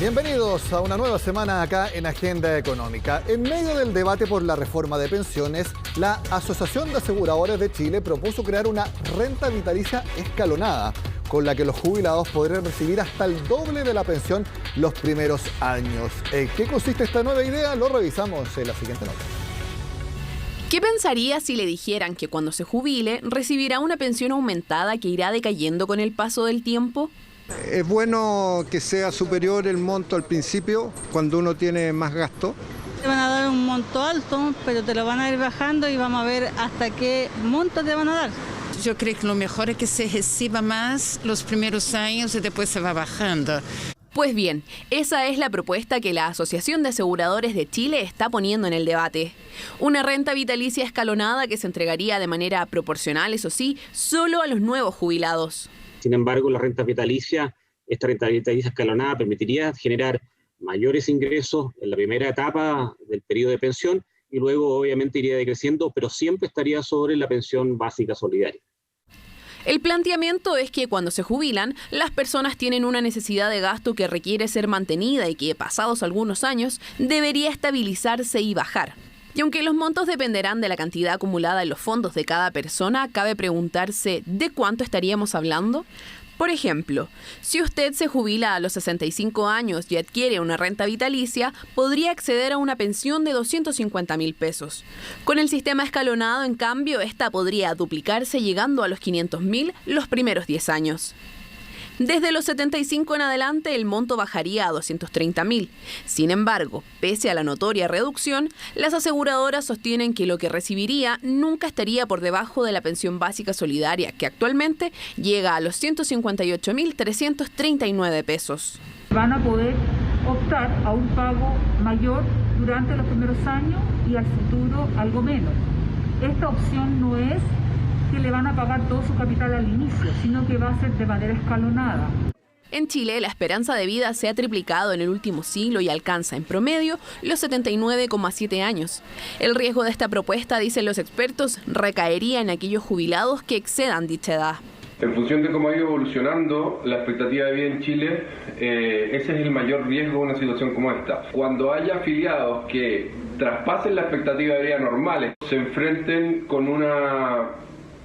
Bienvenidos a una nueva semana acá en Agenda Económica. En medio del debate por la reforma de pensiones, la Asociación de Aseguradores de Chile propuso crear una renta vitalicia escalonada, con la que los jubilados podrían recibir hasta el doble de la pensión los primeros años. ¿En qué consiste esta nueva idea? Lo revisamos en la siguiente nota. ¿Qué pensaría si le dijeran que cuando se jubile recibirá una pensión aumentada que irá decayendo con el paso del tiempo? Es bueno que sea superior el monto al principio, cuando uno tiene más gasto. Te van a dar un monto alto, pero te lo van a ir bajando y vamos a ver hasta qué monto te van a dar. Yo creo que lo mejor es que se reciba más los primeros años y después se va bajando. Pues bien, esa es la propuesta que la Asociación de Aseguradores de Chile está poniendo en el debate. Una renta vitalicia escalonada que se entregaría de manera proporcional, eso sí, solo a los nuevos jubilados. Sin embargo, esta renta vitalicia escalonada permitiría generar mayores ingresos en la primera etapa del periodo de pensión y luego obviamente iría decreciendo, pero siempre estaría sobre la pensión básica solidaria. El planteamiento es que cuando se jubilan, las personas tienen una necesidad de gasto que requiere ser mantenida y que, pasados algunos años, debería estabilizarse y bajar. Y aunque los montos dependerán de la cantidad acumulada en los fondos de cada persona, cabe preguntarse ¿de cuánto estaríamos hablando? Por ejemplo, si usted se jubila a los 65 años y adquiere una renta vitalicia, podría acceder a una pensión de 250.000 pesos. Con el sistema escalonado, en cambio, esta podría duplicarse llegando a los 500.000 los primeros 10 años. Desde los 75 en adelante, el monto bajaría a 230.000. Sin embargo, pese a la notoria reducción, las aseguradoras sostienen que lo que recibiría nunca estaría por debajo de la pensión básica solidaria, que actualmente llega a los 158.339 pesos. Van a poder optar a un pago mayor durante los primeros años y al futuro algo menos. Esta opción no es que le van a pagar todo su capital al inicio, sino que va a ser de manera escalonada. En Chile, la esperanza de vida se ha triplicado en el último siglo y alcanza, en promedio, los 79,7 años. El riesgo de esta propuesta, dicen los expertos, recaería en aquellos jubilados que excedan dicha edad. En función de cómo ha ido evolucionando la expectativa de vida en Chile, ese es el mayor riesgo de una situación como esta. Cuando haya afiliados que traspasen la expectativa de vida normales, se enfrenten con una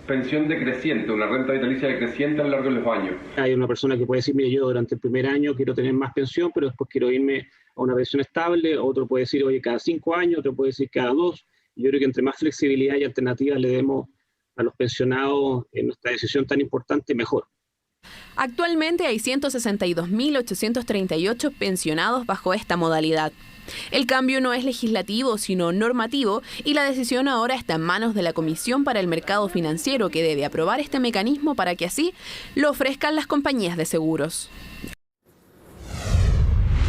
pensión decreciente, una renta vitalicia decreciente a lo largo de los años. Hay una persona que puede decir, mire, yo durante el primer año quiero tener más pensión, pero después quiero irme a una pensión estable. Otro puede decir, oye, cada 5 años, otro puede decir cada 2. Yo creo que entre más flexibilidad y alternativas le demos a los pensionados en nuestra decisión tan importante, mejor. Actualmente hay 162.838 pensionados bajo esta modalidad. El cambio no es legislativo, sino normativo, y la decisión ahora está en manos de la Comisión para el Mercado Financiero, que debe aprobar este mecanismo para que así lo ofrezcan las compañías de seguros.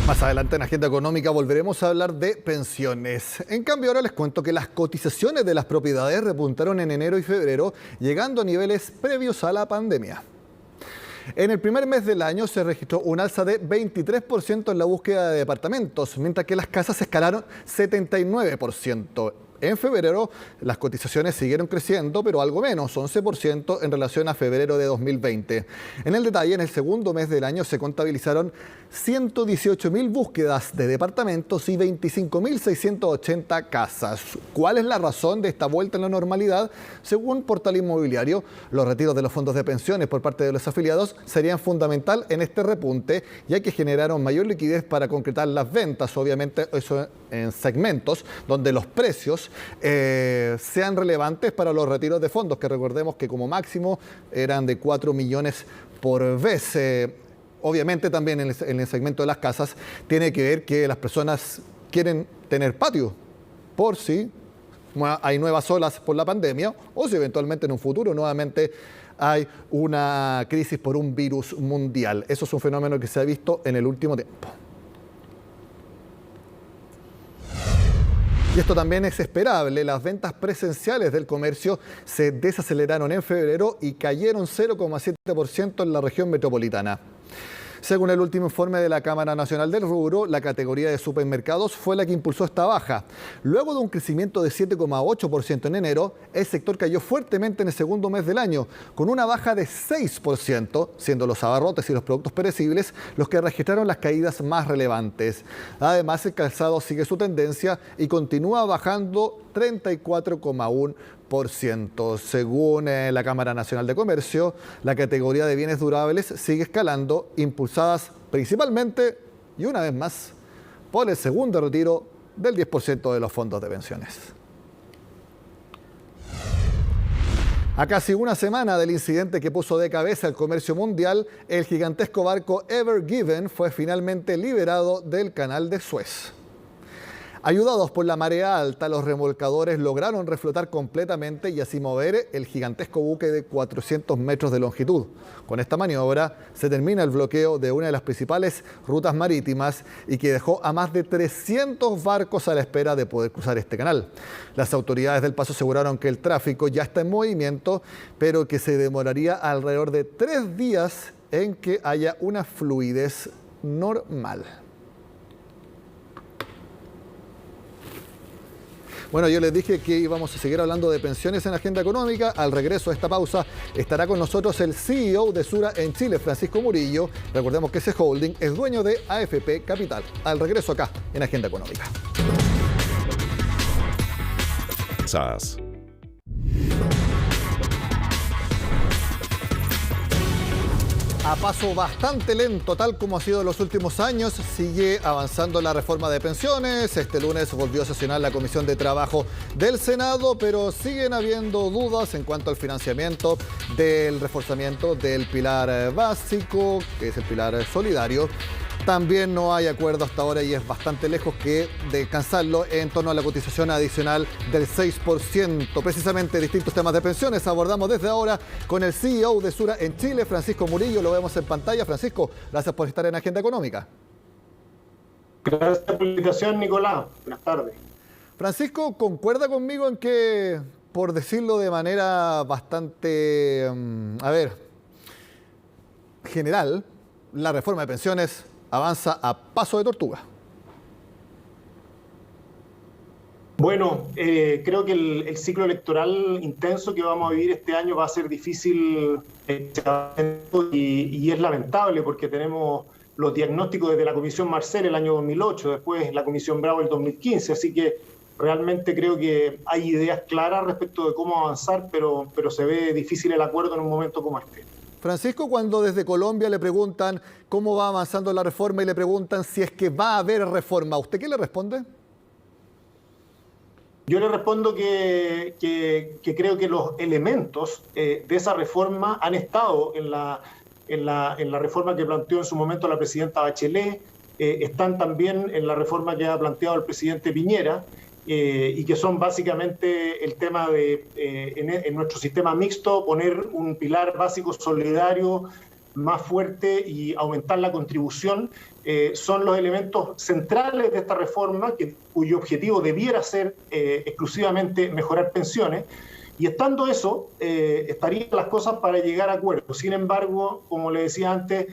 Más adelante en Agenda Económica volveremos a hablar de pensiones. En cambio, ahora les cuento que las cotizaciones de las propiedades repuntaron en enero y febrero, llegando a niveles previos a la pandemia. En el primer mes del año se registró un alza de 23% en la búsqueda de departamentos, mientras que las casas escalaron 79%. En febrero las cotizaciones siguieron creciendo, pero algo menos, 11% en relación a febrero de 2020. En el detalle, en el segundo mes del año se contabilizaron 118.000 búsquedas de departamentos y 25.680 casas. ¿Cuál es la razón de esta vuelta en la normalidad? Según Portal Inmobiliario, los retiros de los fondos de pensiones por parte de los afiliados serían fundamental en este repunte, ya que generaron mayor liquidez para concretar las ventas, obviamente eso en segmentos donde los precios sean relevantes para los retiros de fondos, que recordemos que como máximo eran de 4 millones por vez. Obviamente también en el segmento de las casas tiene que ver que las personas quieren tener patio por si hay nuevas olas por la pandemia o si eventualmente en un futuro nuevamente hay una crisis por un virus mundial. Eso es un fenómeno que se ha visto en el último tiempo. Y esto también es esperable. Las ventas presenciales del comercio se desaceleraron en febrero y cayeron 0,7% en la región metropolitana. Según el último informe de la Cámara Nacional del Rubro, la categoría de supermercados fue la que impulsó esta baja. Luego de un crecimiento de 7,8% en enero, el sector cayó fuertemente en el segundo mes del año, con una baja de 6%, siendo los abarrotes y los productos perecibles los que registraron las caídas más relevantes. Además, el calzado sigue su tendencia y continúa bajando 34,1%. Según la Cámara Nacional de Comercio, la categoría de bienes durables sigue escalando, impulsadas principalmente, y una vez más, por el segundo retiro del 10% de los fondos de pensiones. A casi una semana del incidente que puso de cabeza el comercio mundial, el gigantesco barco Ever Given fue finalmente liberado del canal de Suez. Ayudados por la marea alta, los remolcadores lograron reflotar completamente y así mover el gigantesco buque de 400 metros de longitud. Con esta maniobra se termina el bloqueo de una de las principales rutas marítimas y que dejó a más de 300 barcos a la espera de poder cruzar este canal. Las autoridades del paso aseguraron que el tráfico ya está en movimiento, pero que se demoraría alrededor de 3 días en que haya una fluidez normal. Bueno, yo les dije que íbamos a seguir hablando de pensiones en la agenda económica. Al regreso de esta pausa estará con nosotros el CEO de Sura en Chile, Francisco Murillo. Recordemos que ese holding es dueño de AFP Capital. Al regreso acá en Agenda Económica. SAS. A paso bastante lento, tal como ha sido en los últimos años, sigue avanzando la reforma de pensiones. Este lunes volvió a sesionar la Comisión de Trabajo del Senado, pero siguen habiendo dudas en cuanto al financiamiento del reforzamiento del pilar básico, que es el pilar solidario. También no hay acuerdo hasta ahora y es bastante lejos que de alcanzarlo en torno a la cotización adicional del 6%. Precisamente distintos temas de pensiones abordamos desde ahora con el CEO de Sura en Chile, Francisco Murillo. Lo vemos en pantalla. Francisco, gracias por estar en Agenda Económica. Gracias por la invitación, Nicolás. Buenas tardes. Francisco, ¿concuerda conmigo en que, por decirlo de manera bastante, general, la reforma de pensiones avanza a paso de tortuga? Bueno, creo que el ciclo electoral intenso que vamos a vivir este año va a ser difícil y es lamentable porque tenemos los diagnósticos desde la Comisión Marcel el año 2008, después la Comisión Bravo el 2015, así que realmente creo que hay ideas claras respecto de cómo avanzar, pero se ve difícil el acuerdo en un momento como este. Francisco, cuando desde Colombia le preguntan cómo va avanzando la reforma y le preguntan si es que va a haber reforma, ¿usted qué le responde? Yo le respondo que creo que los elementos de esa reforma han estado en la reforma que planteó en su momento la presidenta Bachelet, están también en la reforma que ha planteado el presidente Piñera, y que son básicamente el tema de, en nuestro sistema mixto, poner un pilar básico solidario más fuerte y aumentar la contribución, son los elementos centrales de esta reforma, cuyo objetivo debiera ser exclusivamente mejorar pensiones. Y estando eso, estarían las cosas para llegar a acuerdos. Sin embargo, como le decía antes,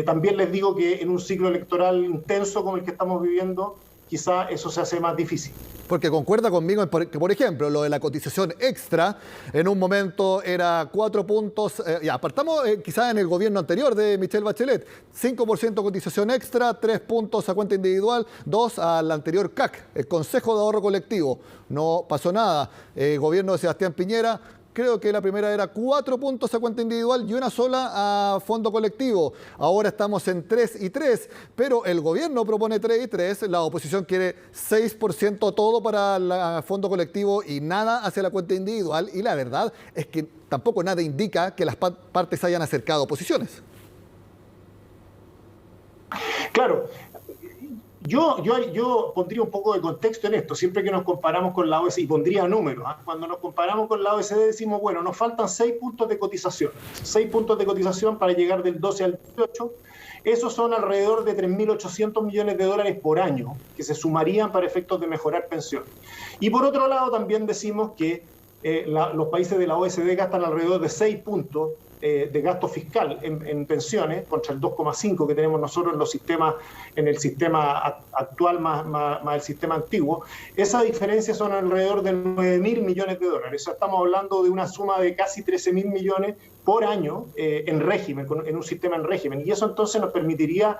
también les digo que en un ciclo electoral intenso como el que estamos viviendo, quizá eso se hace más difícil. Porque concuerda conmigo que, por ejemplo, lo de la cotización extra, en un momento era 4 puntos, apartamos quizás en el gobierno anterior de Michelle Bachelet, 5% cotización extra, 3 puntos a cuenta individual, 2 al anterior CAC, el Consejo de Ahorro Colectivo. No pasó nada. Gobierno de Sebastián Piñera, creo que la primera era 4 puntos a cuenta individual y 1 sola a fondo colectivo. Ahora estamos en 3 y 3, pero el gobierno propone 3 y 3, la oposición quiere 6% todo para el fondo colectivo y nada hacia la cuenta individual. Y la verdad es que tampoco nada indica que las partes hayan acercado posiciones. Claro. Yo pondría un poco de contexto en esto, siempre que nos comparamos con la OECD, y pondría números. Cuando nos comparamos con la OECD decimos, bueno, nos faltan 6 puntos de cotización. 6 puntos de cotización para llegar del 12 al 18. Esos son alrededor de 3.800 millones de dólares por año, que se sumarían para efectos de mejorar pensiones. Y por otro lado también decimos que los países de la OECD gastan alrededor de 6 puntos de gasto fiscal en pensiones contra el 2,5 que tenemos nosotros en el sistema actual más el sistema antiguo, esa diferencia son alrededor de 9.000 millones de dólares. O sea, estamos hablando de una suma de casi 13.000 millones por año en régimen, en un sistema en régimen. Y eso entonces nos permitiría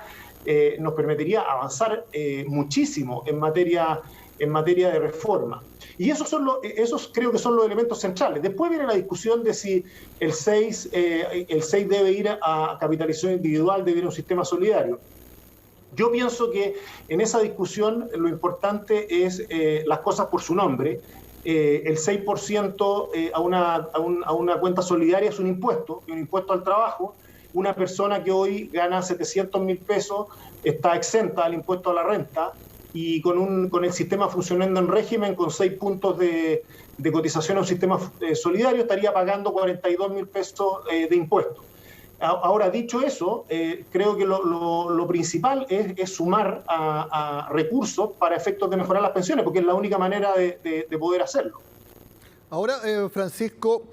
avanzar muchísimo en materia de reforma. Y esos creo que son los elementos centrales. Después viene la discusión de si el 6 debe ir a capitalización individual, debe ir a un sistema solidario. Yo pienso que en esa discusión lo importante es las cosas por su nombre. El 6% a una cuenta solidaria es un impuesto al trabajo. Una persona que hoy gana 700.000 pesos está exenta al impuesto a la renta, y con el sistema funcionando en régimen, con 6 puntos de cotización a un sistema solidario, estaría pagando 42.000 pesos de impuestos. Ahora, dicho eso, creo que lo principal es sumar a recursos para efectos de mejorar las pensiones, porque es la única manera de poder hacerlo. Ahora, Francisco,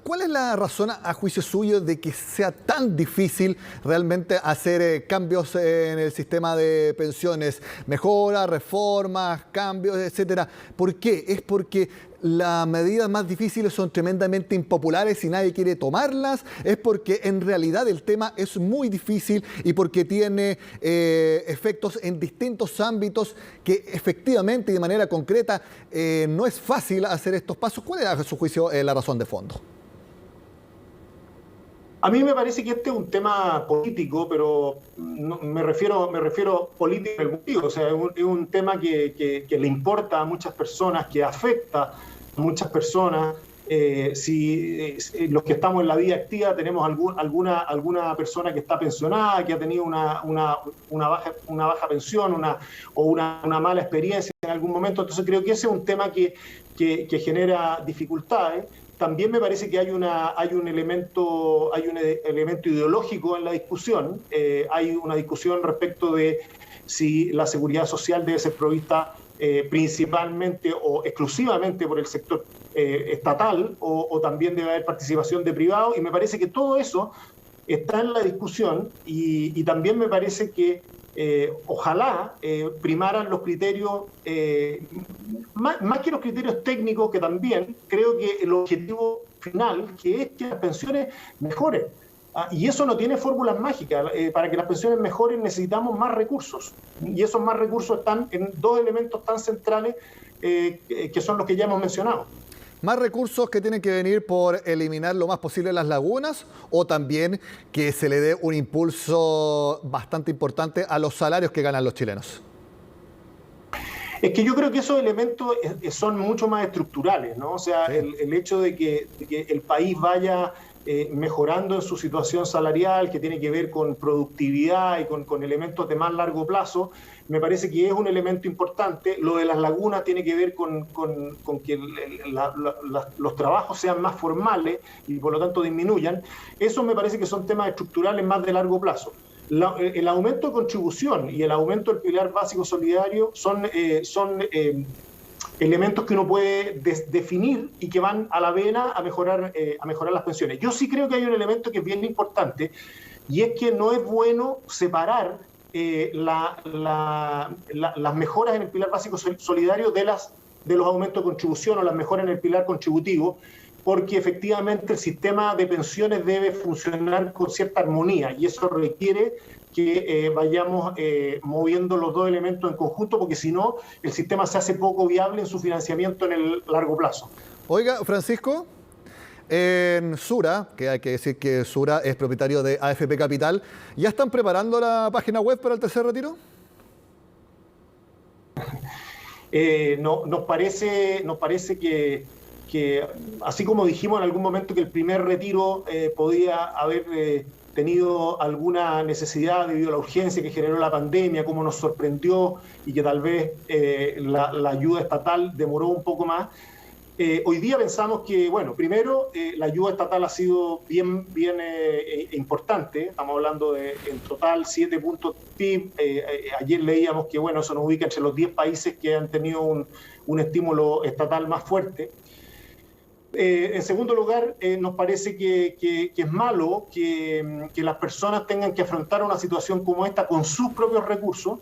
¿cuál es la razón, a juicio suyo, de que sea tan difícil realmente hacer cambios en el sistema de pensiones? Mejoras, reformas, cambios, etcétera. ¿Por qué? ¿Es porque las medidas más difíciles son tremendamente impopulares y nadie quiere tomarlas? ¿Es porque en realidad el tema es muy difícil y porque tiene efectos en distintos ámbitos que efectivamente y de manera concreta no es fácil hacer estos pasos? ¿Cuál es, a su juicio, la razón de fondo? A mí me parece que este es un tema político, pero no, me refiero político en el motivo. O sea, es un tema que le importa a muchas personas, que afecta a muchas personas. Si los que estamos en la vida activa tenemos alguna persona que está pensionada, que ha tenido una baja pensión o una mala experiencia en algún momento, entonces creo que ese es un tema que genera dificultades. También me parece que hay un elemento ideológico en la discusión. Hay una discusión respecto de si la seguridad social debe ser provista principalmente o exclusivamente por el sector estatal o también debe haber participación de privados, y me parece que todo eso está en la discusión, y también me parece que ojalá primaran los criterios, más que los criterios técnicos, que también creo que el objetivo final, que es que las pensiones mejoren. Y eso no tiene fórmulas mágicas. Para que las pensiones mejoren necesitamos más recursos. Y esos más recursos están en dos elementos tan centrales que son los que ya hemos mencionado. ¿Más recursos que tienen que venir por eliminar lo más posible las lagunas, o también que se le dé un impulso bastante importante a los salarios que ganan los chilenos? Es que yo creo que esos elementos son mucho más estructurales, ¿no? O sea, sí. el hecho de que el país vaya mejorando en su situación salarial, que tiene que ver con productividad y con elementos de más largo plazo, me parece que es un elemento importante. Lo de las lagunas tiene que ver con que los trabajos sean más formales y por lo tanto disminuyan. Eso me parece que son temas estructurales más de largo plazo. El aumento de contribución y el aumento del pilar básico solidario son elementos que uno puede definir y que van a la vena a mejorar las pensiones. Yo sí creo que hay un elemento que es bien importante, y es que no es bueno separar las mejoras en el pilar básico solidario de los aumentos de contribución o las mejoras en el pilar contributivo, porque efectivamente el sistema de pensiones debe funcionar con cierta armonía, y eso requiere que vayamos moviendo los dos elementos en conjunto, porque si no, el sistema se hace poco viable en su financiamiento en el largo plazo. Oiga, Francisco, en Sura, que hay que decir que Sura es propietario de AFP Capital, ¿ya están preparando la página web para el tercer retiro? Nos parece que así como dijimos en algún momento que el primer retiro podía haber tenido alguna necesidad debido a la urgencia que generó la pandemia, como nos sorprendió, y que tal vez la ayuda estatal demoró un poco más, hoy día pensamos que, bueno, primero la ayuda estatal ha sido bien importante. Estamos hablando de en total 7 puntos PIB. Ayer leíamos que, bueno, eso nos ubica entre los 10 países que han tenido un estímulo estatal más fuerte. En segundo lugar, nos parece que es malo que las personas tengan que afrontar una situación como esta con sus propios recursos.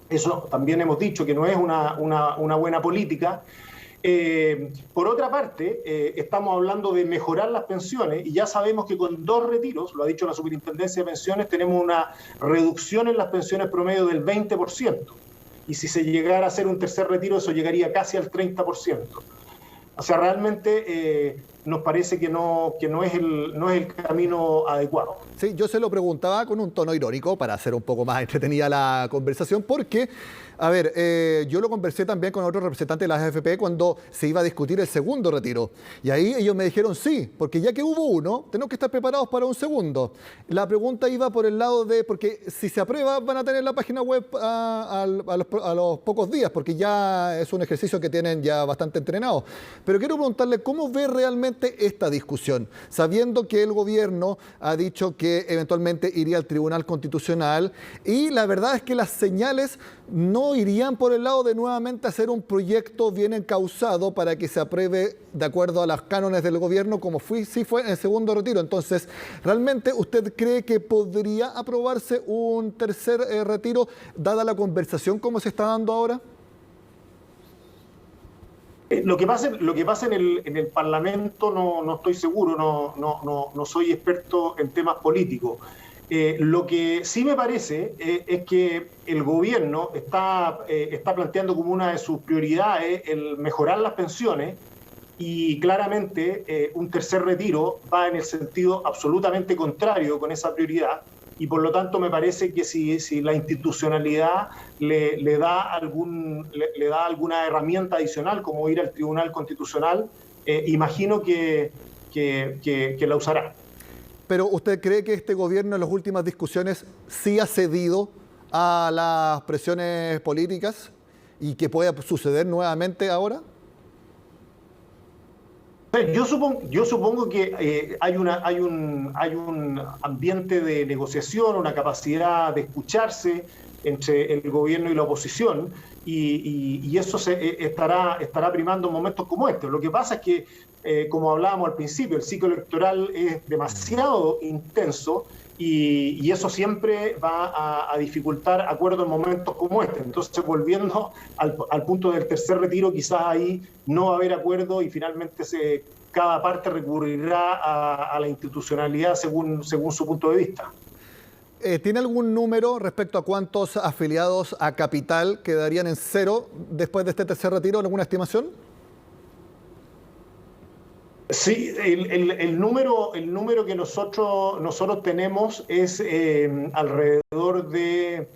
Eso también hemos dicho que no es una buena política. Por otra parte, estamos hablando de mejorar las pensiones y ya sabemos que con 2 retiros, lo ha dicho la Superintendencia de Pensiones, tenemos una reducción en las pensiones promedio del 20%. Y si se llegara a hacer un tercer retiro, eso llegaría casi al 30%. O sea, realmente nos parece que no es el camino adecuado. Sí, yo se lo preguntaba con un tono irónico para hacer un poco más entretenida la conversación, porque, a ver, yo lo conversé también con otros representantes de las AFP cuando se iba a discutir el segundo retiro. Y ahí ellos me dijeron sí, porque ya que hubo uno, tenemos que estar preparados para un segundo. La pregunta iba por el lado de, porque si se aprueba van a tener la página web a los pocos días, porque ya es un ejercicio que tienen ya bastante entrenado. Pero quiero preguntarle cómo ve realmente esta discusión, sabiendo que el gobierno ha dicho que eventualmente iría al Tribunal Constitucional y la verdad es que las señales no irían por el lado de nuevamente hacer un proyecto bien encauzado para que se apruebe de acuerdo a los cánones del gobierno como sí fue en el segundo retiro. Entonces, ¿realmente usted cree que podría aprobarse un tercer retiro dada la conversación como se está dando ahora? Lo que pasa en el Parlamento no estoy seguro, no soy experto en temas políticos. Lo que sí me parece es que el gobierno está planteando como una de sus prioridades el mejorar las pensiones y claramente un tercer retiro va en el sentido absolutamente contrario con esa prioridad. Y por lo tanto me parece que si la institucionalidad le da alguna herramienta adicional, como ir al Tribunal Constitucional, imagino que la usará. ¿Pero usted cree que este gobierno en las últimas discusiones sí ha cedido a las presiones políticas y que pueda suceder nuevamente ahora? Yo supongo que hay un ambiente de negociación, una capacidad de escucharse entre el gobierno y la oposición, y eso estará primando en momentos como este. Lo que pasa es que, como hablábamos al principio, el ciclo electoral es demasiado intenso y eso siempre va a dificultar acuerdos en momentos como este. Entonces, volviendo al punto del tercer retiro, quizás ahí no va a haber acuerdo y finalmente cada parte recurrirá a la institucionalidad según su punto de vista. ¿Tiene algún número respecto a cuántos afiliados a Capital quedarían en cero después de este tercer retiro? ¿Alguna estimación? Sí, el número que nosotros tenemos es alrededor de...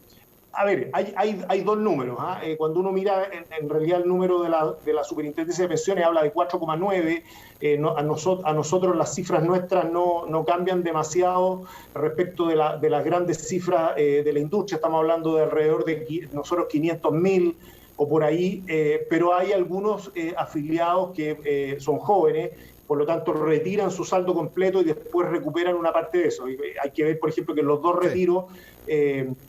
A ver, hay 2 números. Cuando uno mira en realidad el número de la Superintendencia de Pensiones habla de 4,9. A nosotros las cifras nuestras no cambian demasiado respecto de las grandes cifras de la industria. Estamos hablando de alrededor de nosotros 500.000 o por ahí, pero hay algunos afiliados que son jóvenes, por lo tanto retiran su saldo completo y después recuperan una parte de eso. Hay que ver, por ejemplo, que en los 2 retiros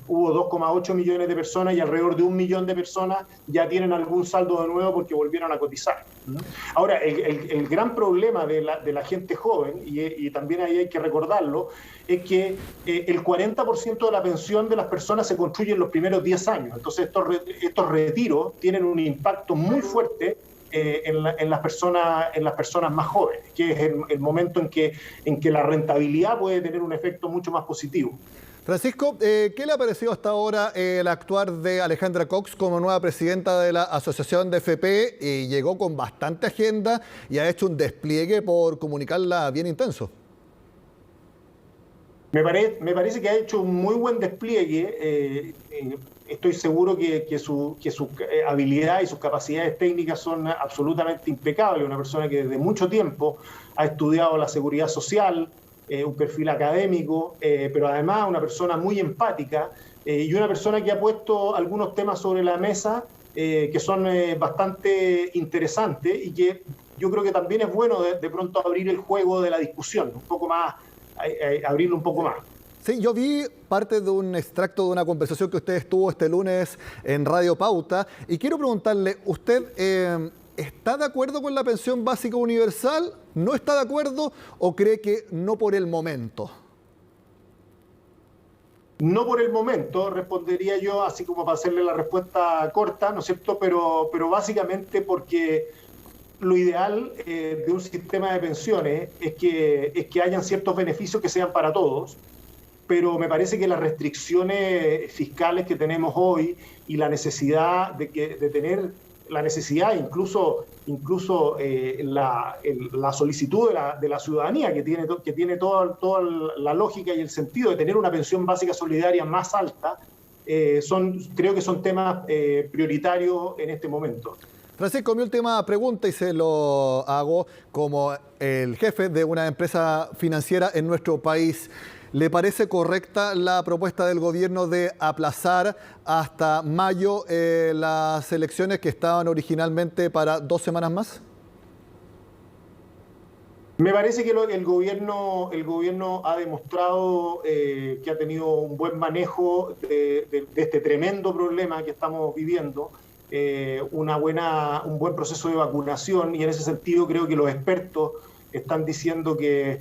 hubo 2,8 millones de personas y alrededor de 1 millón de personas ya tienen algún saldo de nuevo porque volvieron a cotizar. Ahora, el gran problema de la gente joven, y también ahí hay que recordarlo, es que el 40% de la pensión de las personas se construye en los primeros 10 años. Entonces, estos retiros tienen un impacto muy fuerte en las personas más jóvenes, que es el momento en que la rentabilidad puede tener un efecto mucho más positivo. Francisco, ¿qué le ha parecido hasta ahora el actuar de Alejandra Cox como nueva presidenta de la Asociación de FP? Llegó con bastante agenda y ha hecho un despliegue por comunicarla bien intenso. Me parece que ha hecho un muy buen despliegue. Estoy seguro que su habilidad y sus capacidades técnicas son absolutamente impecables. Una persona que desde mucho tiempo ha estudiado la seguridad social, un perfil académico, pero además una persona muy empática y una persona que ha puesto algunos temas sobre la mesa que son bastante interesantes y que yo creo que también es bueno de pronto abrir el juego de la discusión, un poco más, abrirlo un poco más. Sí, yo vi parte de un extracto de una conversación que usted tuvo este lunes en Radio Pauta y quiero preguntarle, usted ¿está de acuerdo con la pensión básica universal? ¿No está de acuerdo o cree que no por el momento? No por el momento, respondería yo, así como para hacerle la respuesta corta, ¿no es cierto? Pero básicamente porque lo ideal de un sistema de pensiones es que hayan ciertos beneficios que sean para todos, pero me parece que las restricciones fiscales que tenemos hoy y la necesidad de tener la necesidad, incluso la solicitud de la ciudadanía, que tiene toda la lógica y el sentido de tener una pensión básica solidaria más alta, creo que son temas prioritarios en este momento. Francisco, mi última pregunta, y se lo hago como el jefe de una empresa financiera en nuestro país. ¿Le parece correcta la propuesta del gobierno de aplazar hasta mayo las elecciones que estaban originalmente para 2 semanas más? Me parece que el gobierno ha demostrado que ha tenido un buen manejo de este tremendo problema que estamos viviendo, un buen proceso de vacunación, y en ese sentido creo que los expertos están diciendo que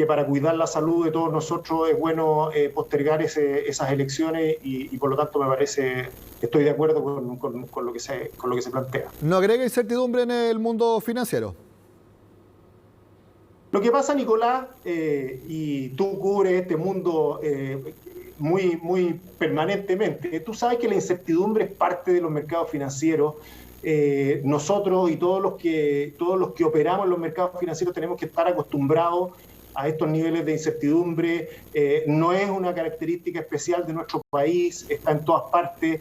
para cuidar la salud de todos nosotros es bueno postergar esas elecciones y por lo tanto estoy de acuerdo con lo que se plantea. ¿No agrega incertidumbre en el mundo financiero? Lo que pasa, Nicolás, y tú cubres este mundo muy permanentemente, tú sabes que la incertidumbre es parte de los mercados financieros. Nosotros y todos los que operamos en los mercados financieros tenemos que estar acostumbrados a estos niveles de incertidumbre. No es una característica especial de nuestro país, está en todas partes.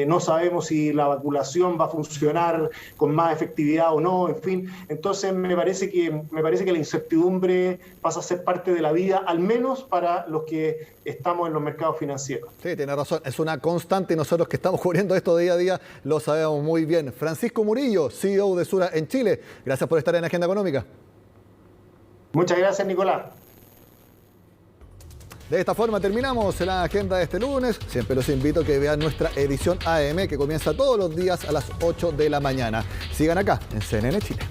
No sabemos si la vacunación va a funcionar con más efectividad o no, en fin. Entonces me parece que la incertidumbre pasa a ser parte de la vida, al menos para los que estamos en los mercados financieros. Sí, tiene razón, es una constante y nosotros que estamos cubriendo esto día a día lo sabemos muy bien. Francisco Murillo, CEO de Sura en Chile, gracias por estar en Agenda Económica. Muchas gracias, Nicolás. De esta forma terminamos la agenda de este lunes. Siempre los invito a que vean nuestra edición AM que comienza todos los días a las 8 de la mañana. Sigan acá en CNN Chile.